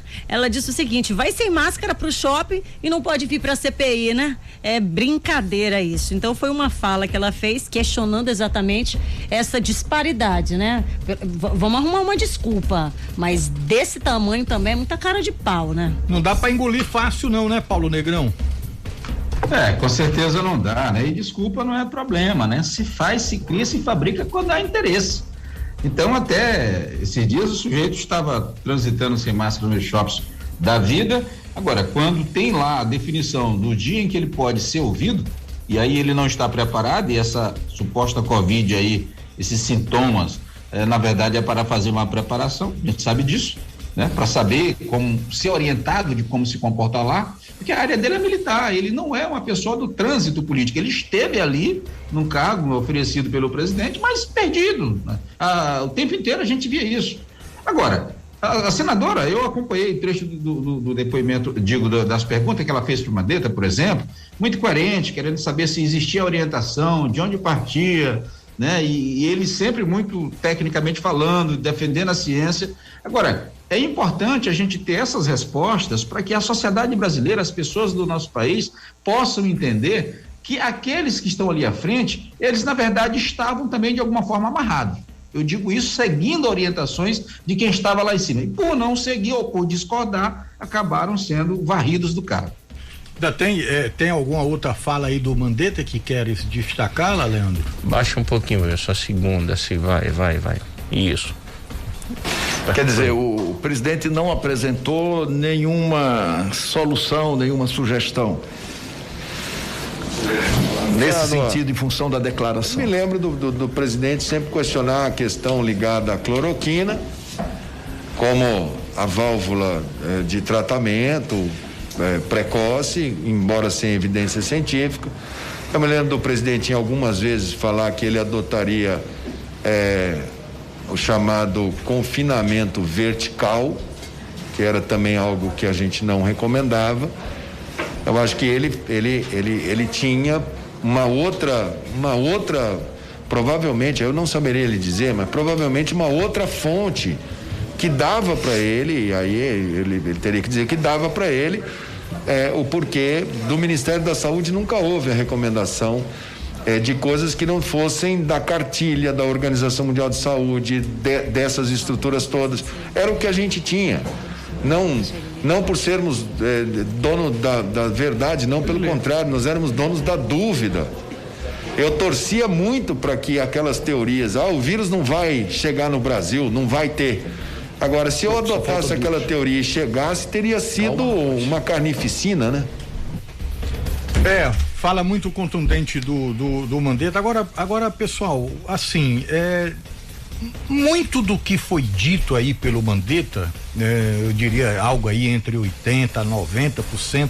disse o seguinte: vai sem máscara pro shopping e não pode vir pra CPI, né? É brincadeira isso. Então foi uma fala que ela fez questionando exatamente essa disparidade, né? Vamos arrumar uma desculpa, mas desse tamanho também é muita cara de pau, né? Não dá pra engolir fácil não, né, Paulo Negrão? Com certeza não dá, né? E desculpa não é problema, né? Se faz, se cria, se fabrica quando há interesse. Então, até esses dias o sujeito estava transitando sem máscara nos shoppings da vida. Agora, quando tem lá a definição do dia em que ele pode ser ouvido, e aí ele não está preparado, e essa suposta Covid aí, esses sintomas, na verdade é para fazer uma preparação, a gente sabe disso, né? Para saber como ser orientado de como se comportar lá, porque a área dele é militar, ele não é uma pessoa do trânsito político, ele esteve ali num cargo oferecido pelo presidente, mas perdido, né? O tempo inteiro a gente via isso. Agora, a senadora, eu acompanhei o trecho do depoimento, das perguntas que ela fez para o Mandetta, por exemplo, muito coerente, querendo saber se existia orientação, de onde partia, né? E ele sempre muito tecnicamente falando, defendendo a ciência. Agora, é importante a gente ter essas respostas para que a sociedade brasileira, as pessoas do nosso país, possam entender que aqueles que estão ali à frente, eles na verdade estavam também de alguma forma amarrados. Eu digo isso seguindo orientações de quem estava lá em cima. E por não seguir ou por discordar, acabaram sendo varridos do cargo. Tem alguma outra fala aí do Mandetta que queres destacar, Leandro? Baixa um pouquinho, só segunda, se vai. Isso. Quer dizer, o presidente não apresentou nenhuma solução, nenhuma sugestão nesse sentido, em função da declaração. Eu me lembro do presidente sempre questionar a questão ligada à cloroquina como a válvula de tratamento precoce, embora sem evidência científica. Eu me lembro do presidente em algumas vezes falar que ele adotaria o chamado confinamento vertical, que era também algo que a gente não recomendava. Eu acho que ele tinha uma outra, provavelmente, eu não saberia lhe dizer, mas provavelmente uma outra fonte que dava para ele, e aí ele teria que dizer que dava para ele o porquê do Ministério da Saúde nunca houve a recomendação de coisas que não fossem da cartilha da Organização Mundial de Saúde, dessas estruturas todas. Era o que a gente tinha. Não por sermos dono da verdade, não, pelo contrário, nós éramos donos da dúvida. Eu torcia muito para que aquelas teorias, o vírus não vai chegar no Brasil, não vai ter. Agora, se eu adotasse aquela teoria e chegasse, teria sido uma carnificina, né? Fala muito contundente do Mandetta. Agora, pessoal, assim, muito do que foi dito aí pelo Mandetta, eu diria algo aí entre 80% a 90%,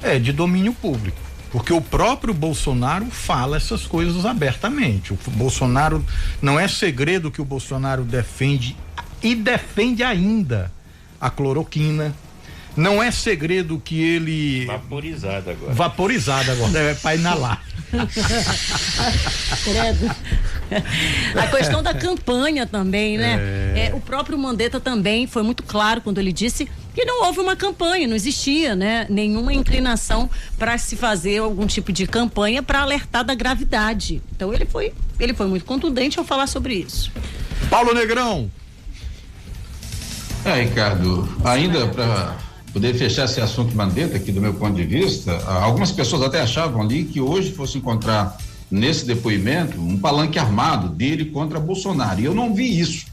é de domínio público. Porque o próprio Bolsonaro fala essas coisas abertamente. O Bolsonaro, não é segredo que o Bolsonaro defende e defende ainda a cloroquina. Não é segredo que ele... Vaporizado agora. É pra inalar. A questão da campanha também, né? O próprio Mandetta também foi muito claro quando ele disse que não houve uma campanha, não existia, né? Nenhuma inclinação para se fazer algum tipo de campanha para alertar da gravidade. Então ele foi muito contundente ao falar sobre isso. Paulo Negrão. Ricardo, ainda para poder fechar esse assunto Mandetta aqui do meu ponto de vista, algumas pessoas até achavam ali que hoje fosse encontrar nesse depoimento um palanque armado dele contra Bolsonaro, e eu não vi isso.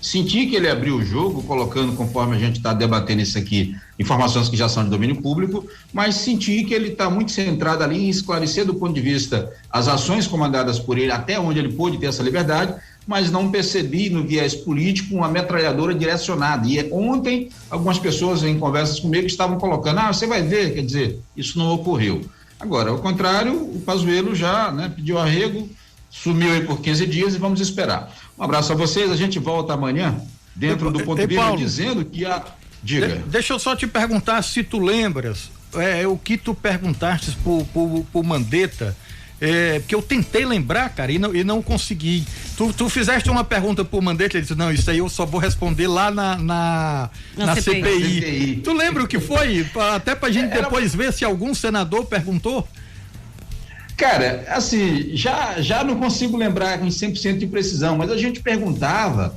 Senti que ele abriu o jogo colocando, conforme a gente está debatendo isso aqui, informações que já são de domínio público, mas senti que ele está muito centrado ali em esclarecer do ponto de vista as ações comandadas por ele, até onde ele pôde ter essa liberdade, mas não percebi no viés político uma metralhadora direcionada. E ontem, algumas pessoas em conversas comigo estavam colocando, você vai ver, quer dizer, isso não ocorreu. Agora, ao contrário, o Pazuello já, pediu arrego, sumiu aí por 15 dias e vamos esperar. Um abraço a vocês, a gente volta amanhã, dentro do ponto de vista, dizendo que Diga. Deixa eu só te perguntar se tu lembras, o que tu perguntaste pro Mandetta. Porque eu tentei lembrar, cara, e não consegui. Tu fizeste uma pergunta pro Mandetta, ele disse, não, isso aí eu só vou responder lá na CPI. Tu lembra o que foi? Até pra gente depois ver se algum senador perguntou. Cara, assim, já não consigo lembrar com 100% de precisão, mas a gente perguntava,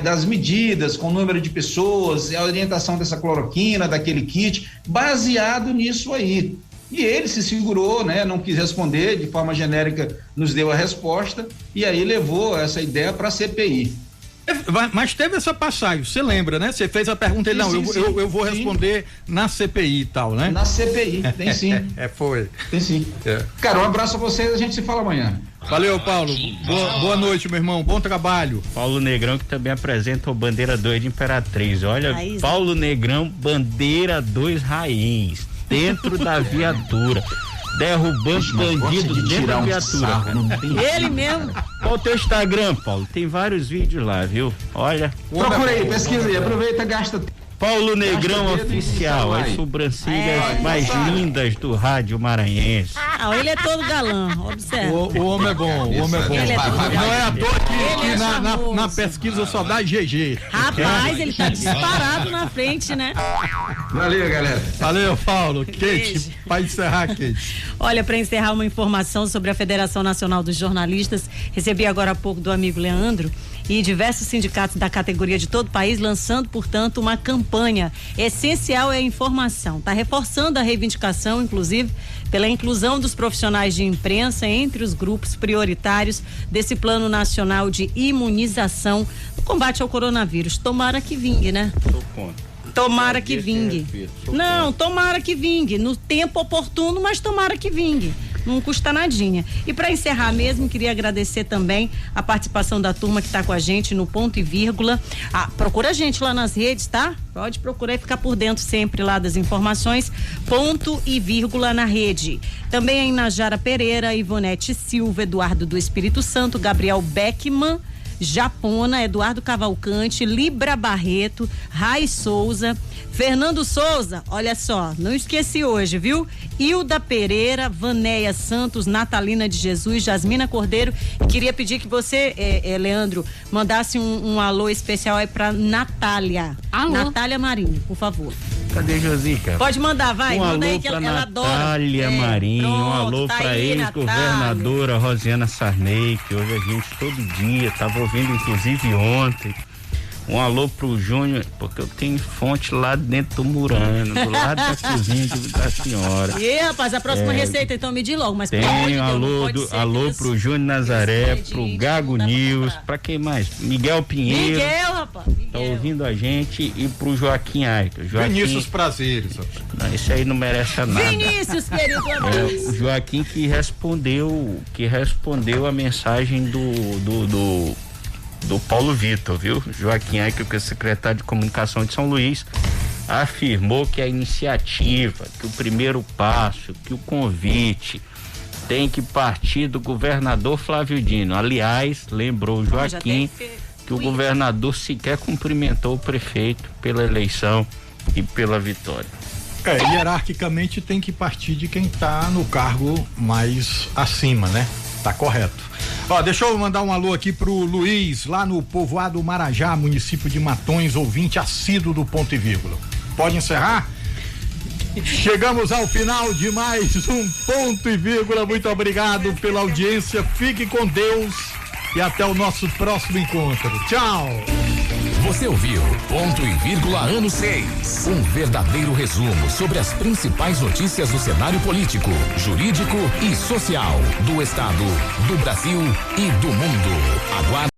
das medidas, com o número de pessoas, a orientação dessa cloroquina, daquele kit, baseado nisso aí. E ele se segurou, não quis responder, de forma genérica nos deu a resposta e aí levou essa ideia para a CPI. Mas teve essa passagem, você lembra, né? Você fez a pergunta, ele, eu vou responder na CPI e tal, né? Na CPI, tem sim. Foi. Tem sim. Cara, um abraço a vocês, a gente se fala amanhã. Valeu, Paulo. Boa noite, meu irmão. Bom trabalho. Paulo Negrão, que também apresenta o Bandeira 2 de Imperatriz. Olha, Raiz, Paulo Negrão, Bandeira 2 Raiz, dentro da viatura. Derrubando bandido dentro da viatura. Ele mesmo. Qual o teu Instagram, Paulo? Tem vários vídeos lá, viu? Olha. Procura aí, pesquisa aí, aproveita, gasta. Paulo Negrão Oficial, as sobrancelhas mais lindas do rádio maranhense. Ele é todo galã, observa. O homem é bom, o homem é bom. Não é à toa que na pesquisa só dá GG. Rapaz, ele tá disparado na frente, né? Valeu, galera. Valeu, Paulo. Kate, para encerrar, Kate. Olha, para encerrar, uma informação sobre a Federação Nacional dos Jornalistas, recebi agora há pouco do amigo Leandro, e diversos sindicatos da categoria de todo o país lançando, portanto, uma campanha. Essencial é a informação. Está reforçando a reivindicação, inclusive, pela inclusão dos profissionais de imprensa entre os grupos prioritários desse Plano Nacional de Imunização no combate ao coronavírus. Tomara que vingue, né? Tô contra. Tomara que vingue. Não, tomara que vingue. No tempo oportuno, mas tomara que vingue. Não custa nadinha. E para encerrar mesmo, queria agradecer também a participação da turma que está com a gente no Ponto e Vírgula. Procura a gente lá nas redes, tá? Pode procurar e ficar por dentro sempre lá das informações. Ponto e Vírgula na rede. Também a Inajara Pereira, Ivonete Silva, Eduardo do Espírito Santo, Gabriel Beckman, Japona, Eduardo Cavalcante, Libra Barreto, Rai Souza, Fernando Souza, olha só, não esqueci hoje, viu? Hilda Pereira, Vanéia Santos, Natalina de Jesus, Jasmina Cordeiro. Queria pedir que você, Leandro, mandasse um alô especial aí pra Natália. Alô? Natália Marinho, por favor. Cadê Josica? Pode mandar, vai. Um manda alô aí que pra ela adora. Natália Marinho, pronto, um alô tá pra aí, ex-governadora Rosiana Sarney, que hoje a gente todo dia tava ouvindo, inclusive ontem. Um alô pro Júnior, porque eu tenho fonte lá dentro do Murano, do lado da cozinha da senhora. E rapaz, a próxima receita, então me diz logo, mas tem alô pro Júnior Nazaré, pro Gago News, pra quem mais? Miguel Pinheiro. Miguel, rapaz. Tá ouvindo a gente, e pro Joaquim Aica. Vinícius Prazeres, rapaz. Não, esse aí não merece nada. Vinícius, querido amigo. O Joaquim que respondeu a mensagem do Paulo Vitor, viu? Joaquim Aica, que é secretário de Comunicação de São Luís, afirmou que a iniciativa, que o primeiro passo, que o convite tem que partir do governador Flávio Dino. Aliás, lembrou o Joaquim que o governador sequer cumprimentou o prefeito pela eleição e pela vitória. Hierarquicamente tem que partir de quem tá no cargo mais acima, né? Tá correto. Ó, deixa eu mandar um alô aqui pro Luiz, lá no povoado Marajá, município de Matões, ouvinte assíduo do Ponto e Vírgula. Pode encerrar? Chegamos ao final de mais um Ponto e Vírgula. Muito obrigado pela audiência. Fique com Deus e até o nosso próximo encontro. Tchau. Você ouviu Ponto e Vírgula ano 6. Um verdadeiro resumo sobre as principais notícias do cenário político, jurídico e social do estado, do Brasil e do mundo. Aguarde.